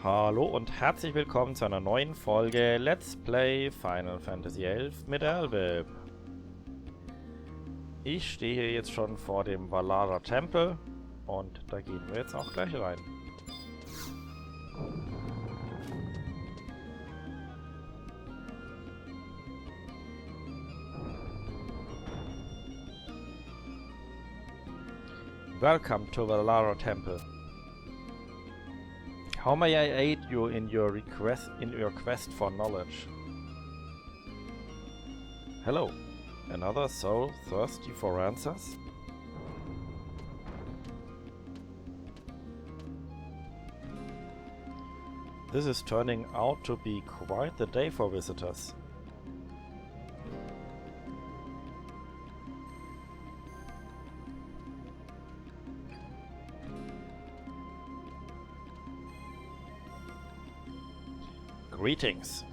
Hallo und herzlich willkommen zu einer neuen Folge Let's Play Final Fantasy XI mit Alwyb. Ich stehe hier jetzt schon vor dem Walahra-Tempel und da gehen wir jetzt auch gleich rein. Welcome to Walahra-Tempel. How may I aid you in your quest for knowledge? Hello, another soul thirsty for answers? This is turning out to be quite the day for visitors. Greetings.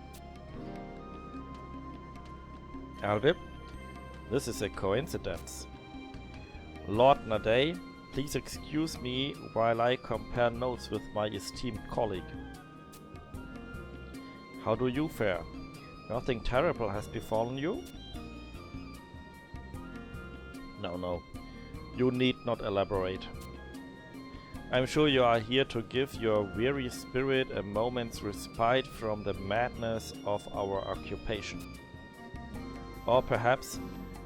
Alwyb, this is a coincidence. Lord Naday, please excuse me while I compare notes with my esteemed colleague. How do you fare? Nothing terrible has befallen you? No. You need not elaborate. I'm sure you are here to give your weary spirit a moment's respite from the madness of our occupation. Or perhaps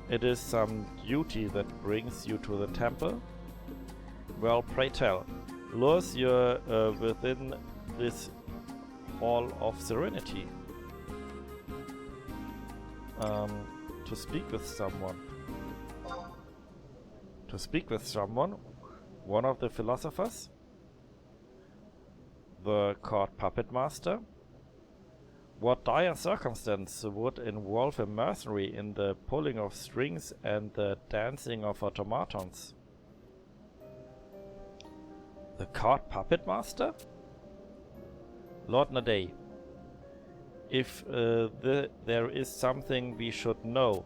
it is some duty that brings you to the temple? Well, pray tell, lures you within this hall of serenity to speak with someone. To speak with someone? One of the philosophers? The court puppet master? What dire circumstance would involve a mercenary in the pulling of strings and the dancing of automatons? The court puppet master? Lord Naday, if there is something we should know.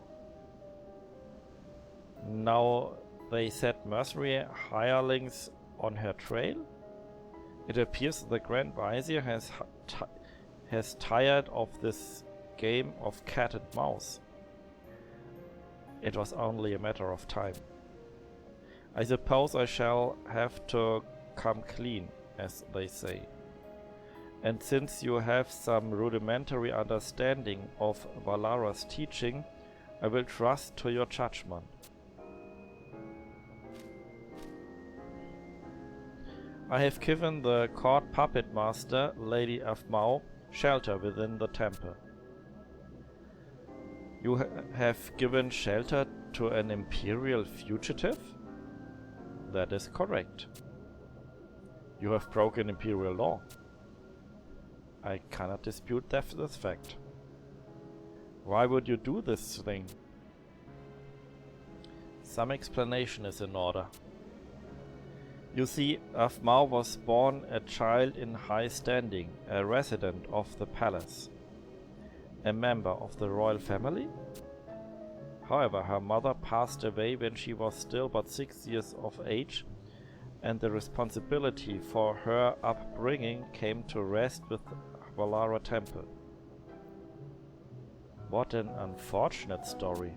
Now they set mercenary hirelings on her trail? It appears the Grand Vizier has tired of this game of cat and mouse. It was only a matter of time. I suppose I shall have to come clean, as they say. And since you have some rudimentary understanding of Walahra's teaching, I will trust to your judgment. I have given the court puppet master, Lady Aphmau, shelter within the temple. You have given shelter to an imperial fugitive? That is correct. You have broken imperial law. I cannot dispute this fact. Why would you do this thing? Some explanation is in order. You see, Aphmau was born a child in high standing, a resident of the palace. A member of the royal family? However, her mother passed away when she was still but 6 years of age, and the responsibility for her upbringing came to rest with Walahra-Tempel. What an unfortunate story.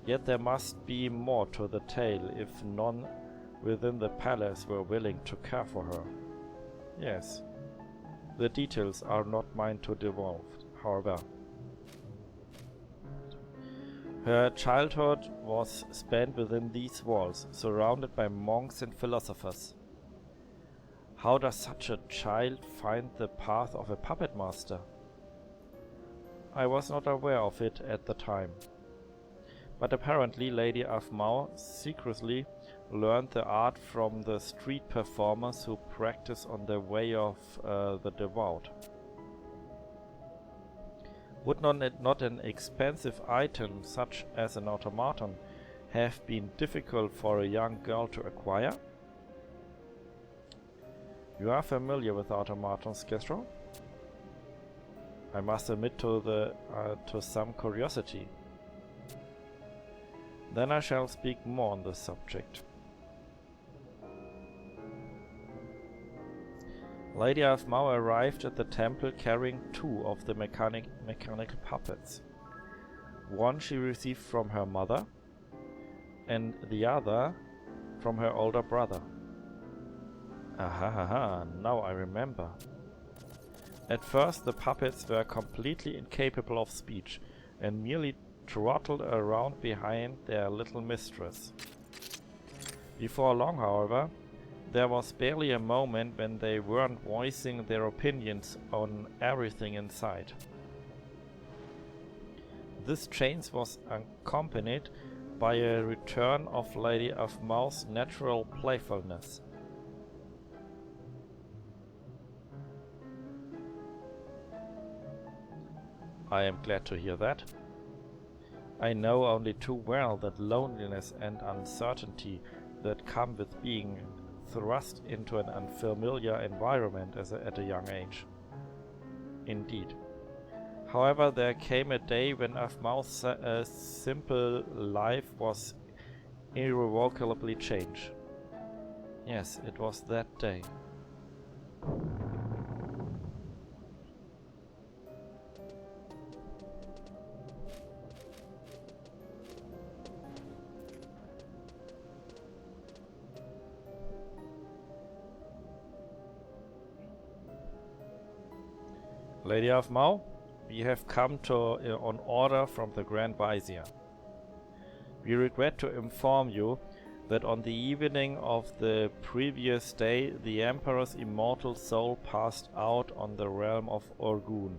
Yet there must be more to the tale if none within the palace were willing to care for her. Yes, the details are not mine to divulge, however. Her childhood was spent within these walls, surrounded by monks and philosophers. How does such a child find the path of a puppet master? I was not aware of it at the time. But apparently Lady Aphmau secretly learned the art from the street performers who practice on the way of the devout. Would not an expensive item such as an automaton have been difficult for a young girl to acquire? You are familiar with automatons, Gestro? I must admit to some curiosity. Then I shall speak more on the subject. Lady Aphmau arrived at the temple carrying 2 of the mechanical puppets. One she received from her mother, and the other from her older brother. Ahahaha, now I remember. At first the puppets were completely incapable of speech and merely trotted around behind their little mistress. Before long, however, there was barely a moment when they weren't voicing their opinions on everything in sight. This change was accompanied by a return of Lady Aphmau's natural playfulness. I am glad to hear that. I know only too well that loneliness and uncertainty that come with being thrust into an unfamiliar environment at a young age. Indeed. However, there came a day when Aphmau's simple life was irrevocably changed. Yes, it was that day. Lady Aphmau, we have come to on order from the Grand Vizier. We regret to inform you that on the evening of the previous day, the Emperor's immortal soul passed out on the realm of Urhgan.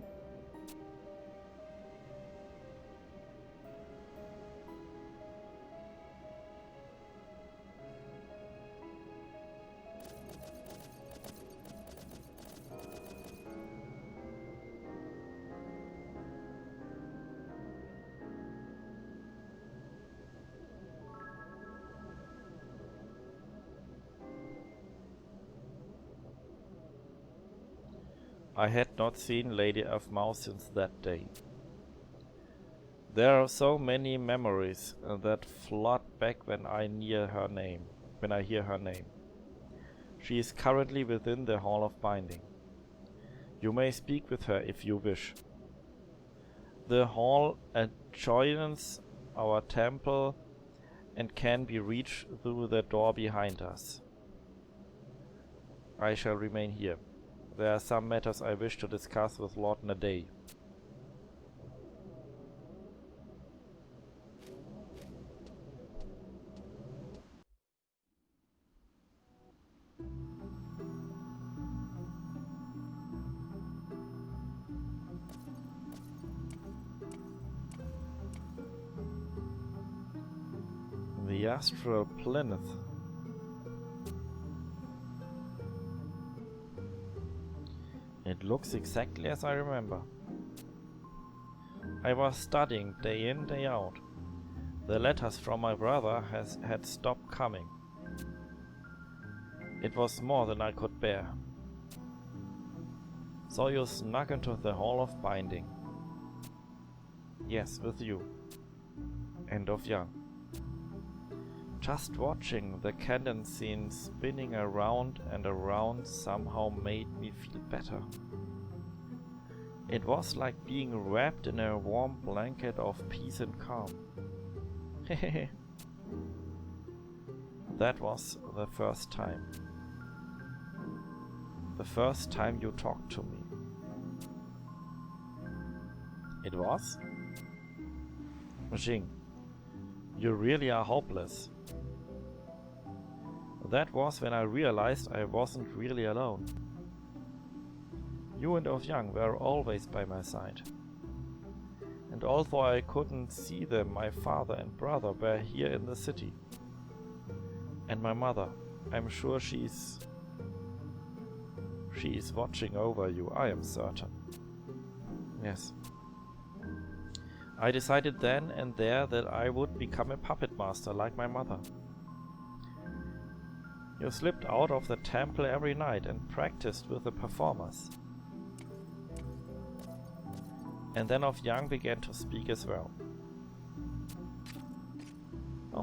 I had not seen Lady Aphmau since that day. There are so many memories that flood back when I hear her name. She is currently within the Hall of Binding. You may speak with her if you wish. The hall adjoins our temple and can be reached through the door behind us. I shall remain here. There are some matters I wish to discuss with Lord Naday. The astral plinth. It looks exactly as I remember. I was studying day in, day out. The letters from my brother had stopped coming. It was more than I could bear. So you snuck into the Hall of Binding. Yes, with you. And of Young. Just watching the cannon scene spinning around and around somehow made me feel better. It was like being wrapped in a warm blanket of peace and calm. Hehehe. That was the first time. The first time you talked to me. It was? Jing, you really are hopeless. That was when I realized I wasn't really alone. You and Young were always by my side. And although I couldn't see them, my father and brother were here in the city. And my mother, I'm sure she is watching over you, I am certain. Yes. I decided then and there that I would become a puppet master like my mother. You slipped out of the temple every night and practiced with the performers. And then Young began to speak as well.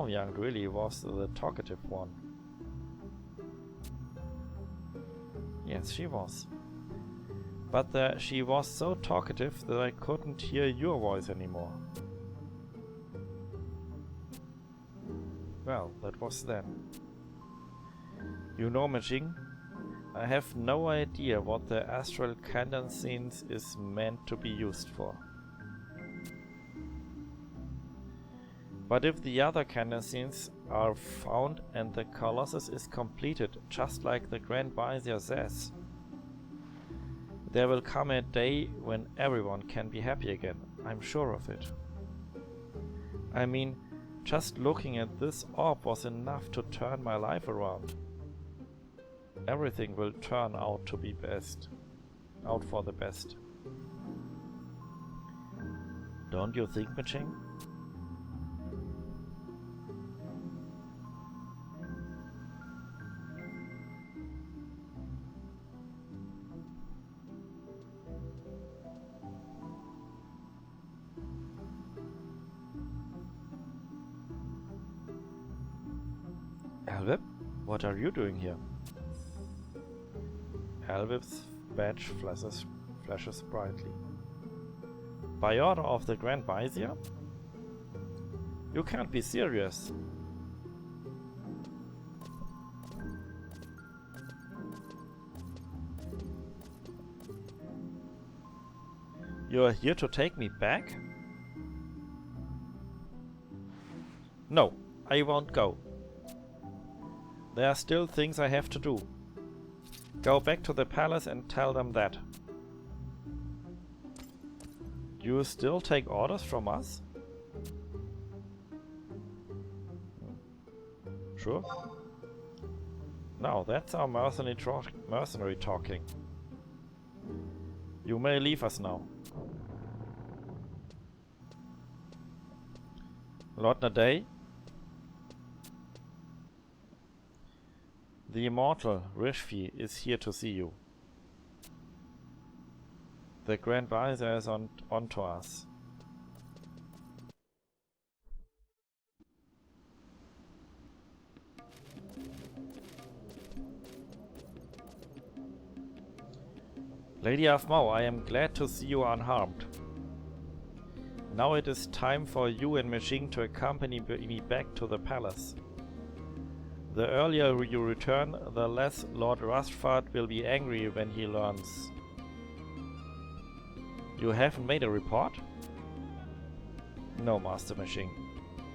Young really was the talkative one. Yes, she was. But she was so talkative that I couldn't hear your voice anymore. Well, that was then. You know, Majing, I have no idea what the astral condensines is meant to be used for. But if the other condensines are found and the Colossus is completed, just like the Grand Vizier says, there will come a day when everyone can be happy again. I'm sure of it. I mean, just looking at this orb was enough to turn my life around. Everything will turn out to be best. Out for the best. Don't you think, Majing? Alwyb, what are you doing here? Alwyb's badge flashes brightly. By order of the Grand Vizier? You can't be serious. You are here to take me back? No, I won't go. There are still things I have to do. Go back to the palace and tell them that. You still take orders from us? Sure. Now that's our mercenary talking. You may leave us now. Lord Naday? The immortal Rishfi is here to see you. The Grand Vizier is on to us. Lady Aphmau, I am glad to see you unharmed. Now it is time for you and Majing to accompany me back to the palace. The earlier you return, the less Lord Rustford will be angry when he learns. You haven't made a report? No, Master Majing.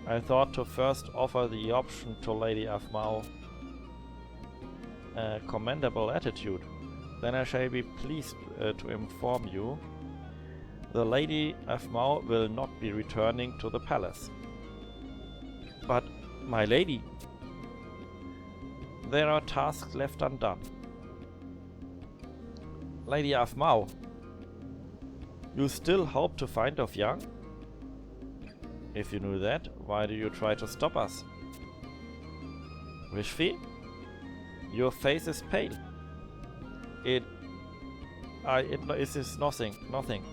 I thought to first offer the option to Lady Aphmau. A commendable attitude. Then I shall be pleased to inform you. The Lady Aphmau will not be returning to the palace. But, my lady, there are tasks left undone. Lady Aphmau, you still hope to find Urhgan? If you knew that, why do you try to stop us? Rishfi, your face is pale. It is nothing.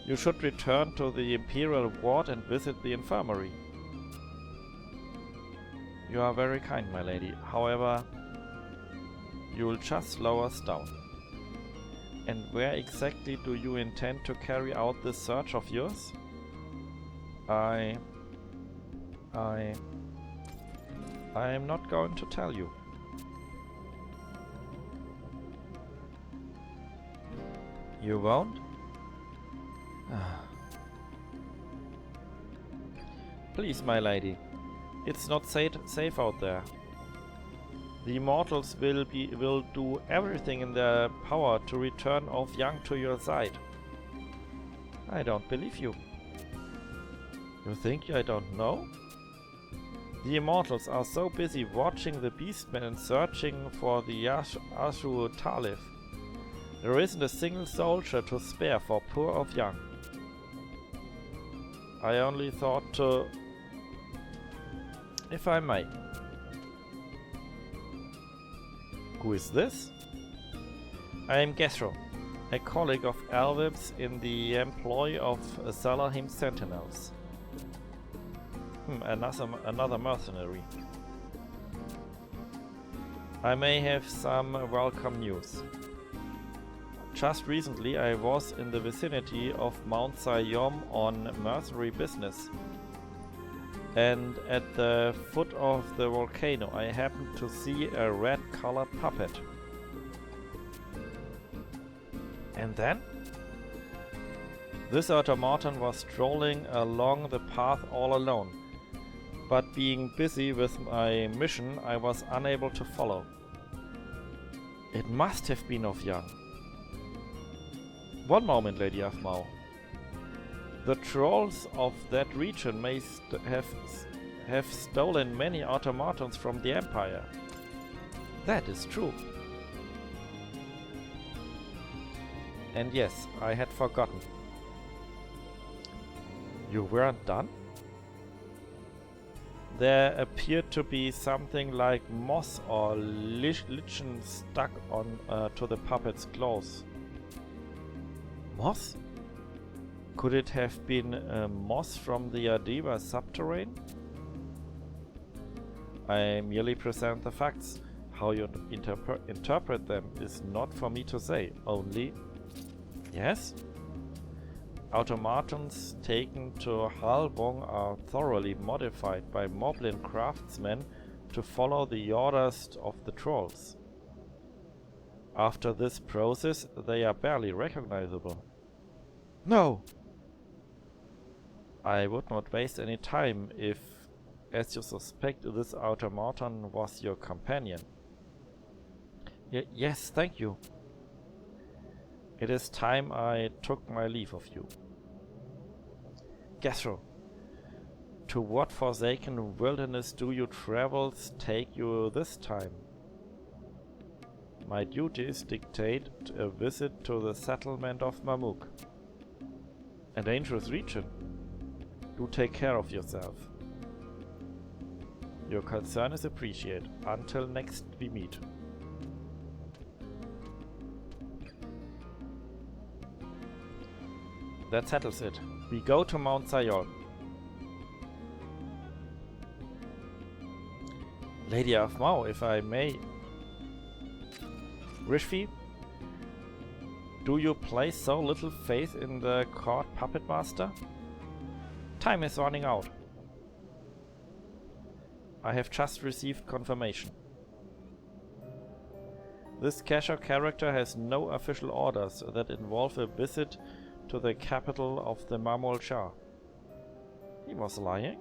You should return to the Imperial Ward and visit the infirmary. You are very kind, my lady. However, you will just slow us down. And where exactly do you intend to carry out this search of yours? I am not going to tell you. You won't? Please, my lady. It's not safe out there. The immortals will do everything in their power to return Urhgan to your side. I don't believe you. You think I don't know? The immortals are so busy watching the beastmen and searching for the Ashu-Talif. There isn't a single soldier to spare for poor Urhgan. I only thought to... If I may. Who is this? I am Gethro, a colleague of Alwyb's in the employ of Salahim Sentinels. Another mercenary. I may have some welcome news. Just recently I was in the vicinity of Mount Sayom on mercenary business. And at the foot of the volcano I happened to see a red-colored puppet. And then? This automaton was strolling along the path all alone, but being busy with my mission I was unable to follow. It must have been of Young. One moment, Lady Aphmau. The trolls of that region may have stolen many automatons from the Empire. That is true. And yes, I had forgotten. You weren't done? There appeared to be something like moss or lichen stuck on to the puppet's clothes. Moss? Could it have been moss from the Adeba subterrane? I merely present the facts. How you interpret them is not for me to say, only... Yes? Automatons taken to Halbong are thoroughly modified by Moblin craftsmen to follow the orders of the trolls. After this process, they are barely recognizable. No! I would not waste any time if, as you suspect, this automaton was your companion. Yes, thank you. It is time I took my leave of you. Gethro, to what forsaken wilderness do your travels take you this time? My duties dictate a visit to the settlement of Mamuk. A dangerous region. Do take care of yourself. Your concern is appreciated. Until next we meet. That settles it. We go to Mount Sayol. Lady Aphmau, if I may. Rishfi, do you place so little faith in the court puppet master? Time is running out. I have just received confirmation. This Kesher character has no official orders that involve a visit to the capital of the Mamul Shah. He was lying?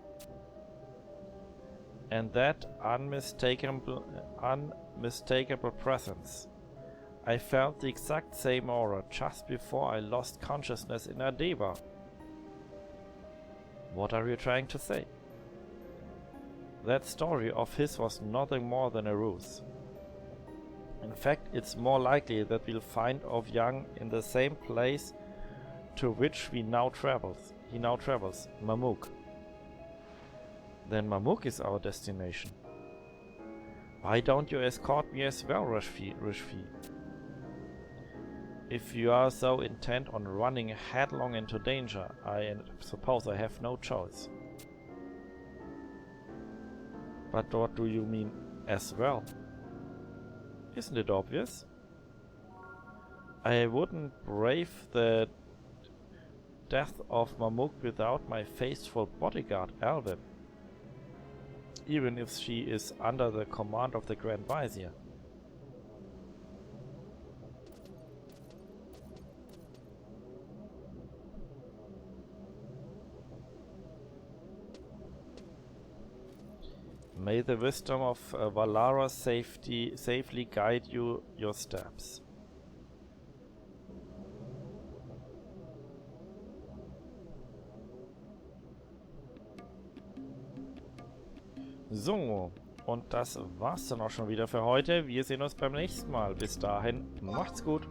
And that unmistakable presence. I felt the exact same aura just before I lost consciousness in Adeba. What are you trying to say? That story of his was nothing more than a ruse. In fact, it's more likely that we'll find Young in the same place to which he now travels, Mamuk. Then Mamuk is our destination. Why don't you escort me as well, Rishfi? If you are so intent on running headlong into danger, I suppose I have no choice. But what do you mean, as well? Isn't it obvious? I wouldn't brave the death of Mamuk without my faithful bodyguard, Alwyb. Even if she is under the command of the Grand Vizier. May the wisdom of Walahra safely guide your steps. So, und das war's dann auch schon wieder für heute. Wir sehen uns beim nächsten Mal. Bis dahin, macht's gut.